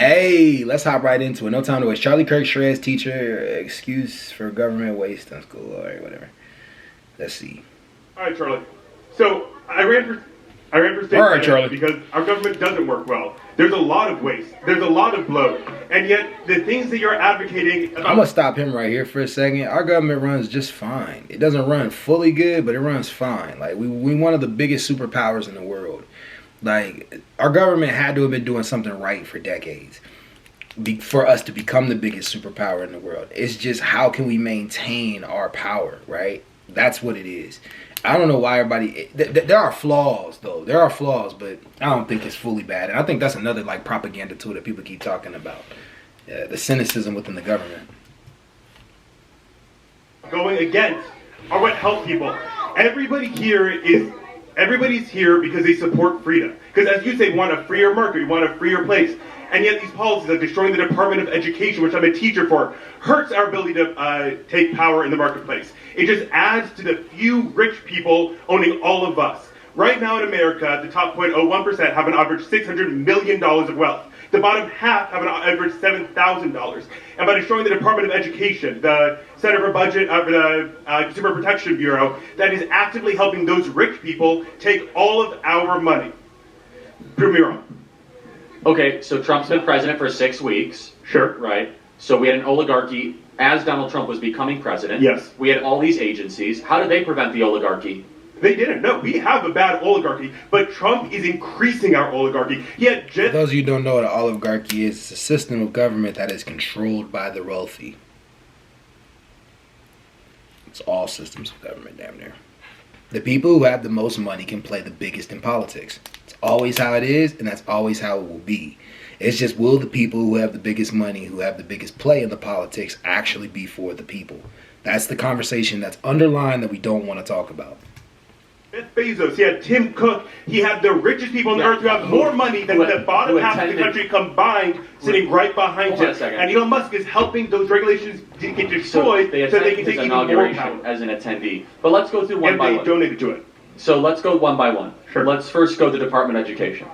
Hey, let's hop right into it. No time to waste. Charlie Kirk, SHREDS teacher, excuse for government waste in school. All right, whatever. Let's see. All right, Charlie. So I ran for state All right, Charlie. because our government doesn't work well. There's a lot of waste. There's a lot of bloat. And yet the things that you're advocating about... I'm going to stop him right here for a second. Our government runs just fine. It doesn't run fully good, but it runs fine. Like, we one of the biggest superpowers in the world. Like, our government had to have been doing something right for decades for us to become the biggest superpower in the world. It's just how can we maintain our power, right? That's what it is. I don't know why everybody... There are flaws, though. There are flaws, but I don't think it's fully bad. And I think that's another, like, propaganda tool that people keep talking about. The cynicism within the government. Going against are what help people. Everybody's here because they support freedom. Because as you say, you want a freer market, you want a freer place. And yet these policies like destroying the Department of Education, which I'm a teacher for, hurts our ability to take power in the marketplace. It just adds to the few rich people owning all of us. Right now in America, the top 0.01% have an average $600 million of wealth. The bottom half have an average $7,000. And by destroying the Department of Education, the Center for Budget of the Consumer Protection Bureau, that is actively helping those rich people take all of our money. Prove me wrong. Okay, so Trump's been president for 6 weeks. Sure. Right? So we had an oligarchy as Donald Trump was becoming president. Yes. We had all these agencies. How did they prevent the oligarchy? They didn't. No, we have a bad oligarchy, but Trump is increasing our oligarchy. For those of you who don't know what an oligarchy is, it's a system of government that is controlled by the wealthy. It's all systems of government, damn near. The people who have the most money can play the biggest in politics. It's always how it is, and that's always how it will be. It's just, will the people who have the biggest money, who have the biggest play in the politics, actually be for the people? That's the conversation that's underlined that we don't want to talk about. Jeff Bezos, he had Tim Cook, he had the richest people on the earth who have more money than the bottom half of the country combined sitting right behind him. And Elon Musk is helping those regulations get destroyed so they can take even more power. As an attendee. But let's go through one by one. And they donated to it. So let's go one by one. Sure. Let's first go to the Department of Education.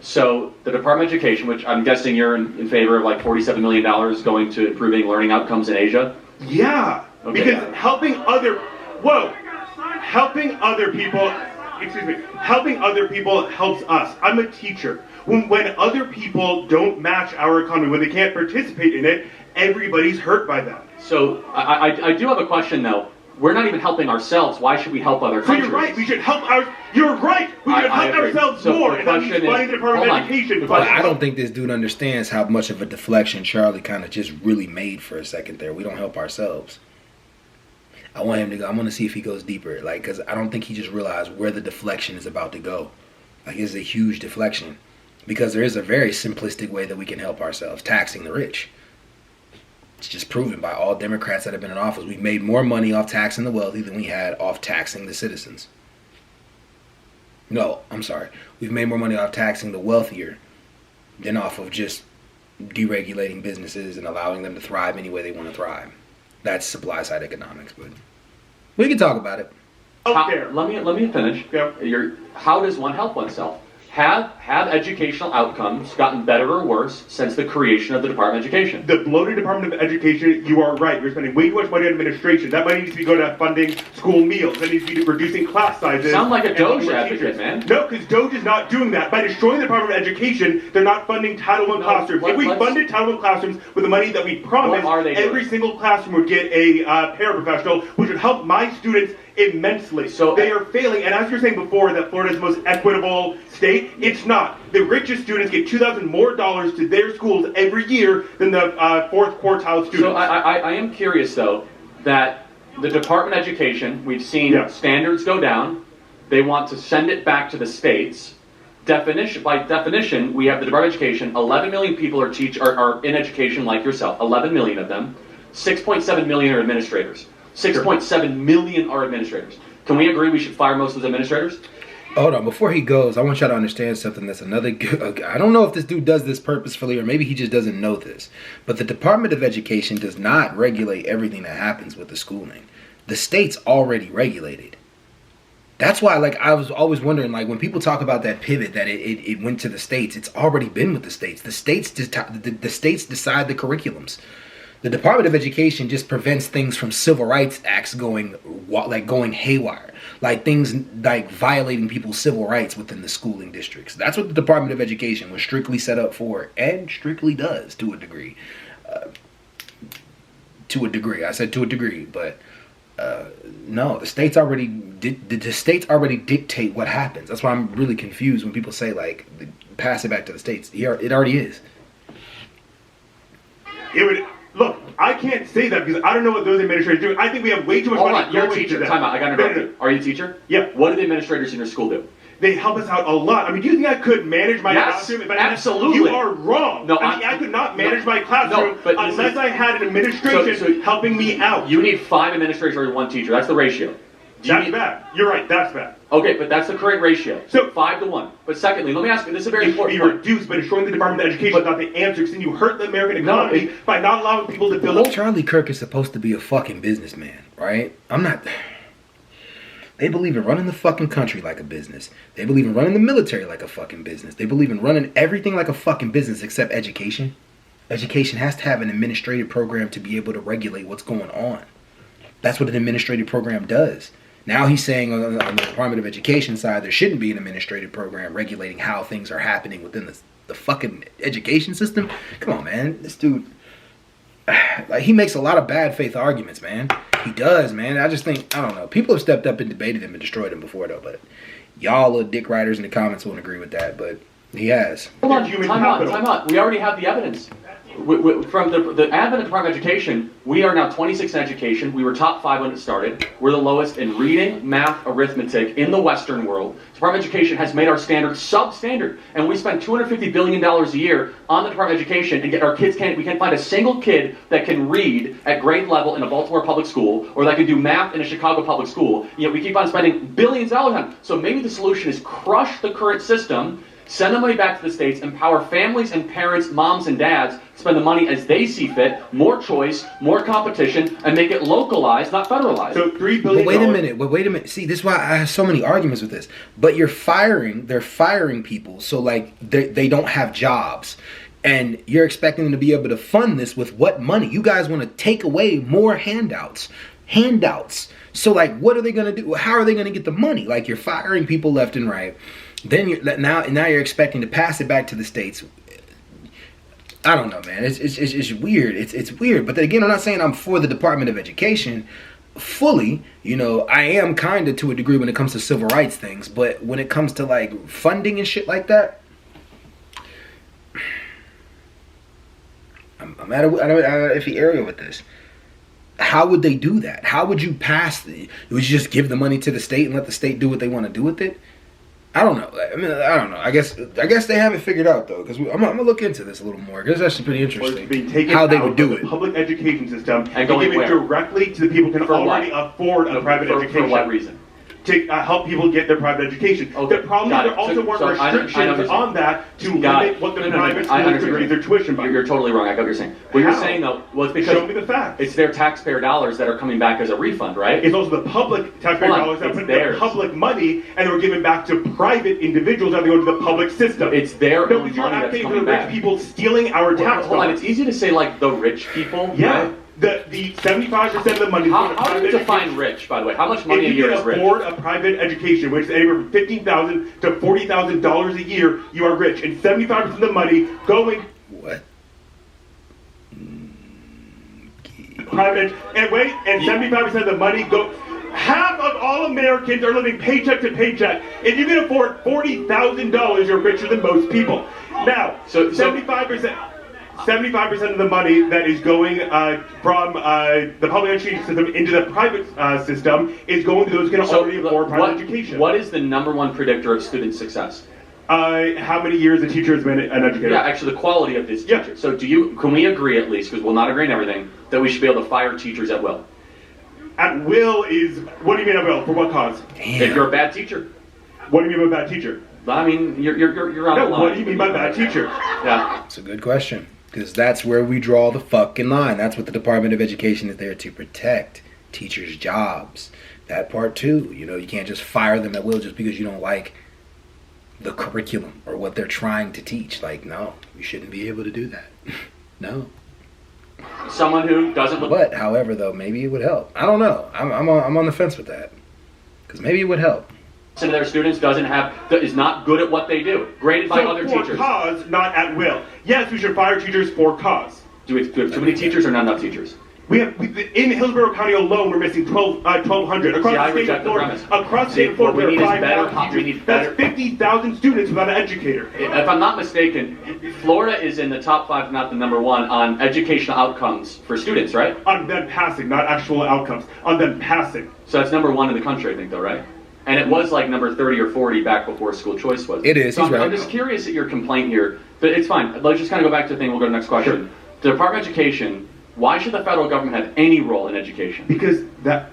So the Department of Education, which I'm guessing you're in favor of, like $47 million going to improving learning outcomes in Asia? Yeah, okay. Because helping other people helps us. I'm a teacher. When other people don't match our economy, when they can't participate in it, everybody's hurt by that. So I do have a question though. We're not even helping ourselves. Why should we help other countries? So you're right. We should help You're right. We should help ourselves more. And that means funding the Department of Education. But I don't think this dude understands how much of a deflection Charlie kind of just really made for a second there. We don't help ourselves. I want him to go. I want to see if he goes deeper. Like, because I don't think he just realized where the deflection is about to go. Like, it's a huge deflection. Because there is a very simplistic way that we can help ourselves. Taxing the rich. It's just proven by all Democrats that have been in office. We've made more money off taxing the wealthy than we had off taxing the citizens. No, I'm sorry. We've made more money off taxing the wealthier than off of just deregulating businesses and allowing them to thrive any way they want to thrive. That's supply side economics, but we can talk about it. Let me finish. Yeah. How does one help oneself? Have educational outcomes gotten better or worse since the creation of the Department of Education? The bloated Department of Education, you are right. You're spending way too much money on administration. That money needs to be going to funding school meals. That needs to be reducing class sizes. Sound like a Doge advocate, man. No, because Doge is not doing that. By destroying the Department of Education, they're not funding Title I classrooms. If we funded Title I classrooms with the money that we promised, every single classroom would get a paraprofessional, which would help my students immensely. So they are failing, and as you were saying before, that Florida's the most equitable state, it's not. The richest students get $2,000 more to their schools every year than the fourth quartile students. So I am curious, though, that the Department of Education, we've seen standards go down. They want to send it back to the states. By definition, we have the Department of Education. 11 million people are in education like yourself. 11 million of them. 6.7 million are administrators. 6.7 million are administrators. Can we agree we should fire most of those administrators? Hold on, before he goes, I want y'all to understand something that's another good... I don't know if this dude does this purposefully or maybe he just doesn't know this. But the Department of Education does not regulate everything that happens with the schooling. The state's already regulated. That's why, like, I was always wondering, like, when people talk about that pivot, that it went to the states, it's already been with the states. The states decide the curriculums. The Department of Education just prevents things from civil rights acts going haywire, like things like violating people's civil rights within the schooling districts. That's what the Department of Education was strictly set up for, and strictly does to a degree. I said to a degree, but no, the states already dictate what happens. That's why I'm really confused when people say, like, pass it back to the states. It already is. It would. Look, I can't say that because I don't know what those administrators do. I think we have way too much money. Hold on, you're a teacher. Time out. I got to interrupt you. Are you a teacher? Yeah. What do the administrators in your school do? They help us out a lot. I mean, do you think I could manage my classroom? Absolutely. You are wrong. No, I could not manage my classroom unless I had an administration helping me out. You need 5 administrators or 1 teacher. That's the ratio. That's bad. You're right. That's bad. Okay, but that's the correct ratio. So 5 to 1. But secondly, let me ask you. This is a very important point. Reduced, but destroying the Department of Education is not the answer. Because then you hurt the American economy by not allowing people to build up. Charlie Kirk is supposed to be a fucking businessman, right? I'm not. They believe in running the fucking country like a business. They believe in running the military like a fucking business. They believe in running everything like a fucking business except education. Education has to have an administrative program to be able to regulate what's going on. That's what an administrative program does. Now he's saying on the Department of Education side, there shouldn't be an administrative program regulating how things are happening within the fucking education system. Come on, man. This dude, like, he makes a lot of bad faith arguments, man. He does, man. I just think, I don't know. People have stepped up and debated him and destroyed him before, though. But y'all little dick writers in the comments won't agree with that. But he has. Hold on, time out. We already have the evidence. From the advent of Department of Education, we are now 26 in education. We were top 5 when it started. We're the lowest in reading, math, arithmetic in the Western world. Department of Education has made our standard substandard, and we spend $250 billion a year on the Department of Education, and get our kids we can't find a single kid that can read at grade level in a Baltimore public school, or that can do math in a Chicago public school. Yet we keep on spending billions of dollars on it. So maybe the solution is crush the current system, send the money back to the states, empower families and parents, moms and dads, spend the money as they see fit, more choice, more competition, and make it localized, not federalized. So $3 billion. But wait a minute. See, this is why I have so many arguments with this. But they're firing people, so like they don't have jobs. And you're expecting them to be able to fund this with what money? You guys want to take away more handouts. So like, what are they going to do? How are they going to get the money? Like, you're firing people left and right. Then now you're expecting to pass it back to the states. I don't know, man. It's weird. It's weird. But then again, I'm not saying I'm for the Department of Education fully. You know, I am kind of to a degree when it comes to civil rights things. But when it comes to like funding and shit like that, I'm at an iffy area with this. How would they do that? How would you pass would you just give the money to the state and let the state do what they want to do with it? I don't know. I mean, I don't know. I guess they haven't figured out, though, because I'm gonna look into this a little more. Because it's actually pretty interesting how they would do it. The public education system and give it directly to the people who can already afford a private education. For what reason? To help people get their private education. Okay. The problem is there also weren't restrictions on that to limit what the private schools could raise their tuition by. You're totally wrong. I got what you're saying. What you're saying, though, well, it's because show me the facts. It's their taxpayer dollars that are coming back as a refund, right? It's also the public taxpayer dollars that put their public money and they were given back to private individuals and they go to the public system. It's their own money that's coming back. Rich people stealing our tax dollars. Hold on, it's easy to say like the rich people. Yeah. Right? The 75% of the money. How do you define rich, by the way? How much money a year is rich? If you can afford a private education, which is anywhere from $15,000 to $40,000 a year, you are rich. And 75% of the money going. What? Private and 75% of the money go. Half of all Americans are living paycheck to paycheck. If you can afford $40,000, you're richer than most people. Now, 75%. 75% of the money that is going from the public education system into the private system is going to those who can already afford private education. What is the #1 predictor of student success? How many years a teacher has been an educator? Yeah, actually the quality of this teacher. So can we agree at least, because we'll not agree on everything, that we should be able to fire teachers at will? At will is, what do you mean at will? For what cause? Damn. If you're a bad teacher. What do you mean by bad teacher? I mean, you're on the line. What do you mean by bad teacher? Yeah. That's a good question. Because that's where we draw the fucking line. That's what the Department of Education is there to protect. teachers' jobs. That part too. You know, you can't just fire them at will just because you don't like the curriculum or what they're trying to teach. Like, no, you shouldn't be able to do that. No. Someone who doesn't look. But, however, though, maybe it would help. I don't know. I'm on the fence with that. Because maybe it would help. Some of their students is not good at what they do. Graded by other teachers. For cause, not at will. Yes, we should fire teachers for cause. Do we have too many teachers or not enough teachers? In Hillsborough County alone, we're missing 1,200. Across the state of Florida, we need better. That's 50,000 students without an educator. If I'm not mistaken, Florida is in the top 5, if not the number 1, on educational outcomes for students, right? On them passing, not actual outcomes. On them passing. So that's number 1 in the country, I think, though, right? And it was like number 30 or 40 back before school choice was. It is. So He's right. I'm just curious at your complaint here, but it's fine. Let's just kind of go back to the thing. We'll go to the next question. Sure. The Department of Education. Why should the federal government have any role in education? Because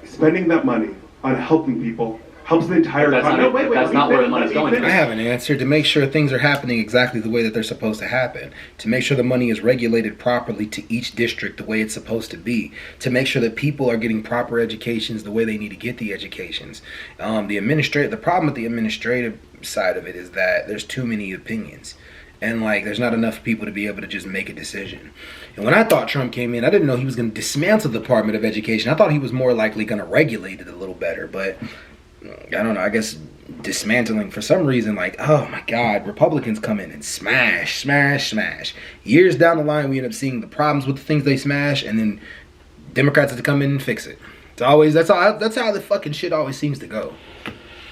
spending that money on helping people helps the entire economy. That's not where the money's going. I have an answer. To make sure things are happening exactly the way that they're supposed to happen. To make sure the money is regulated properly to each district the way it's supposed to be. To make sure that people are getting proper educations the way they need to get the educations. The problem with the administrative side of it is that there's too many opinions. And, like, there's not enough people to be able to just make a decision. And when I thought Trump came in, I didn't know he was going to dismantle the Department of Education. I thought he was more likely going to regulate it a little better. But, I don't know, I guess dismantling for some reason, like, oh, my God, Republicans come in and smash. Years down the line, we end up seeing the problems with the things they smash, and then Democrats have to come in and fix it. That's how the fucking shit always seems to go.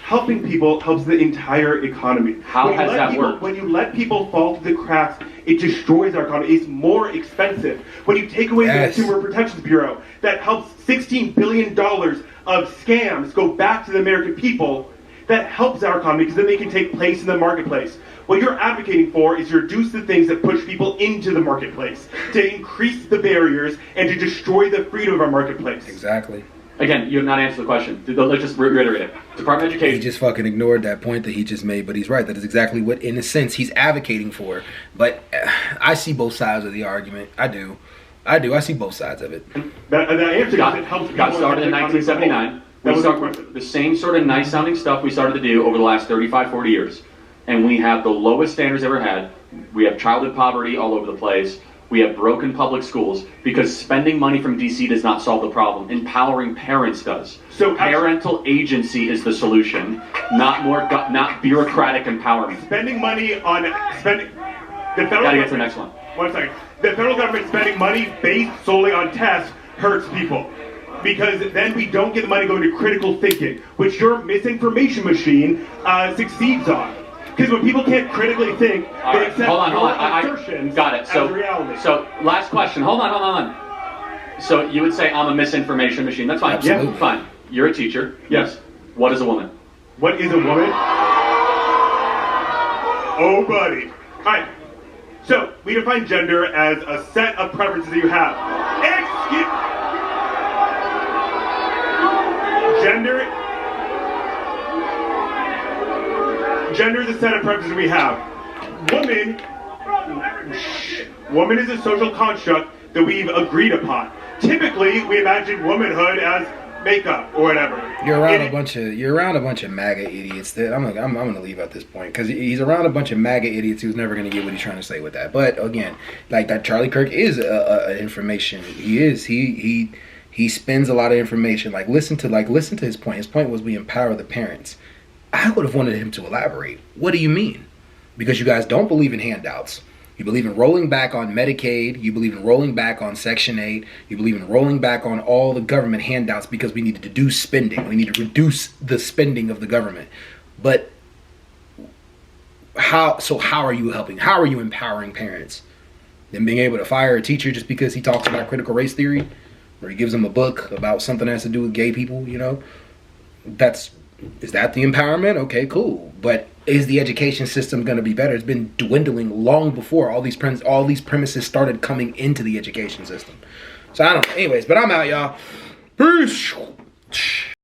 Helping people helps the entire economy. How has that worked? When you let people fall through the cracks, it destroys our economy. It's more expensive. When you take away the Consumer Protection Bureau, that helps $16 billion of scams go back to the American people, that helps our economy because then they can take place in the marketplace. What you're advocating for is to reduce the things that push people into the marketplace, to increase the barriers, and to destroy the freedom of our marketplace. Exactly. Again, you have not answered the question. Let's just reiterate it. Department of Education. He just fucking ignored that point that he just made, but he's right. That is exactly what, in a sense, he's advocating for. But I see both sides of the argument. I do. I see both sides of it. That answer got started in 1979. We started the same sort of nice-sounding stuff we started to do over the last 35, 40 years. And we have the lowest standards ever had. We have childhood poverty all over the place. We have broken public schools because spending money from D.C. does not solve the problem. Empowering parents does. So parental agency is the solution, not bureaucratic empowerment. Spending money on the federal. Gotta get to the next one. 1 second. The federal government spending money based solely on tests hurts people. Because then we don't get the money going to critical thinking, which your misinformation machine succeeds on. Because when people can't critically think, they accept your assertions as reality. So, last question. Hold on. So, you would say I'm a misinformation machine. That's fine. Absolutely. Yeah, fine. You're a teacher. Yes. What is a woman? What is a woman? Oh, buddy. All right. So, we define gender as a set of preferences that you have. Gender is a set of preferences we have. Woman is a social construct that we've agreed upon. Typically, we imagine womanhood as makeup or whatever. You're around a bunch of MAGA idiots. That I'm gonna leave at this point because he's around a bunch of MAGA idiots who's never gonna get what he's trying to say with that. But again, like that, Charlie Kirk is a information. He spins a lot of information. Listen to his point. His point was we empower the parents. I would have wanted him to elaborate. What do you mean? Because you guys don't believe in handouts. You believe in rolling back on Medicaid. You believe in rolling back on Section 8. You believe in rolling back on all the government handouts because we need to reduce spending. We need to reduce the spending of the government. But how are you helping? How are you empowering parents? Them being able to fire a teacher just because he talks about critical race theory? Or he gives them a book about something that has to do with gay people, you know? Is that the empowerment? Okay, cool. But is the education system going to be better? It's been dwindling long before all these premises started coming into the education system. So I don't know. Anyways, but I'm out, y'all. Peace.